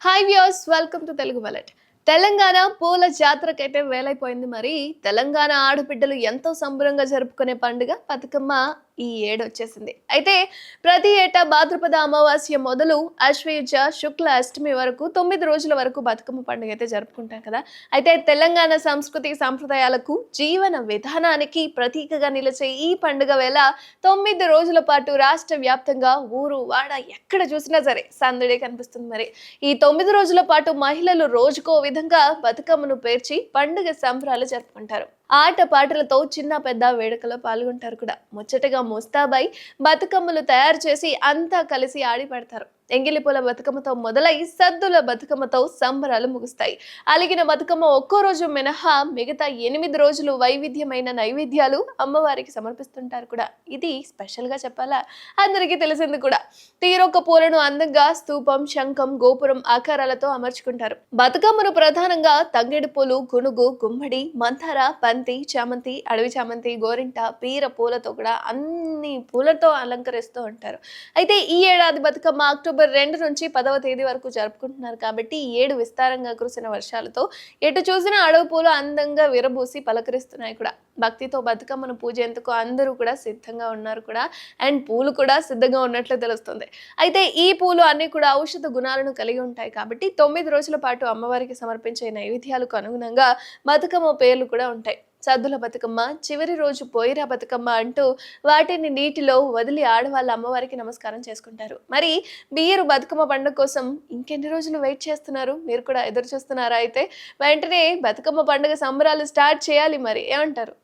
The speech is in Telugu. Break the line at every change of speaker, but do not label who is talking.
Hi viewers, welcome to Telugu bullet. Telangana పూల జాతరకైతే వేలైపోయింది. మరి తెలంగాణ ఆడబిడ్డలు ఎంతో సంబరంగా జరుపుకునే పండుగ బతుకమ్మ ఈ ఏడు వచ్చేసింది. అయితే ప్రతి ఏటా భాద్రపద అమావాస్య మొదలు అశ్వయుజ శుక్ల అష్టమి వరకు 9 రోజుల వరకు బతుకమ్మ పండుగ అయితే జరుపుకుంటాం కదా. అయితే తెలంగాణ సంస్కృతి సంప్రదాయాలకు జీవన విధానానికి ప్రతీకగా నిలిచే ఈ పండుగ వేళ 9 రోజుల పాటు రాష్ట్ర వ్యాప్తంగా ఊరు వాడ ఎక్కడ చూసినా సరే సందడే కనిపిస్తుంది. మరి ఈ 9 రోజుల పాటు మహిళలు రోజుకో విధంగా బతుకమ్మను పేర్చి పండుగ సంబరాలు జరుపుకుంటారు. ఆట పాటలతో చిన్న పెద్ద వేడుకలో పాల్గొంటారు కూడా. ముచ్చటగా ముస్తాబై బతుకమ్మలు తయారు చేసి అంతా కలిసి ఆడి పడతారు. ఎంగిలిపూల బతుకమ్మతో మొదలై సద్దుల బతుకమ్మతో సంబరాలు ముగుస్తాయి. అలిగిన బతుకమ్మ ఒక్కో రోజు మినహా మిగతా 8 రోజులు వైవిధ్యమైన నైవేద్యాలు అమ్మవారికి సమర్పిస్తుంటారు కూడా. ఇది స్పెషల్ గా చెప్పాలా, అందరికీ తెలిసింది కూడా. తీరొక్క పూలను అందంగా స్తూపం, శంఖం, గోపురం ఆకారాలతో అమర్చుకుంటారు. బతుకమ్మను ప్రధానంగా తంగేడు పూలు, గునుగు, గుమ్మడి, మందార, బంతి, చామంతి, అడవి చామంతి, గోరింట, పీర పూలతో కూడా అన్ని పూలతో అలంకరిస్తూ ఉంటారు. అయితే ఈ ఏడాది బతుకమ్మ అక్టోబర్ 2 నుంచి 10వ తేదీ వరకు జరుపుకుంటున్నారు కాబట్టి ఈ ఏడు విస్తారంగా కురిసిన వర్షాలతో ఎటు చూసిన అడవి పూలు అందంగా విరబూసి పలకరిస్తున్నాయి కూడా. భక్తితో బతుకమ్మను పూజేందుకు అందరూ కూడా సిద్ధంగా ఉన్నారు కూడా. అండ్ పూలు కూడా సిద్ధంగా ఉన్నట్లు తెలుస్తుంది. అయితే ఈ పూలు అన్ని కూడా ఔషధ గుణాలను కలిగి ఉంటాయి కాబట్టి 9 రోజుల పాటు అమ్మవారికి సమర్పించే నైవేద్యాలకు అనుగుణంగా బతుకమ్మ పేర్లు కూడా ఉంటాయి. సద్దుల బతుకమ్మ, చివరి రోజు పోయిరా బతుకమ్మ అంటూ వాటిని నీటిలో వదిలి ఆడవాళ్ళ అమ్మవారికి నమస్కారం చేసుకుంటారు. మరి మీరు బతుకమ్మ పండుగ కోసం ఇంకెన్ని రోజులు వెయిట్ చేస్తున్నారు? మీరు కూడా ఎదురు చూస్తున్నారా? అయితే వెంటనే బతుకమ్మ పండుగ సంబరాలు స్టార్ట్ చేయాలి. మరి ఏమంటారు?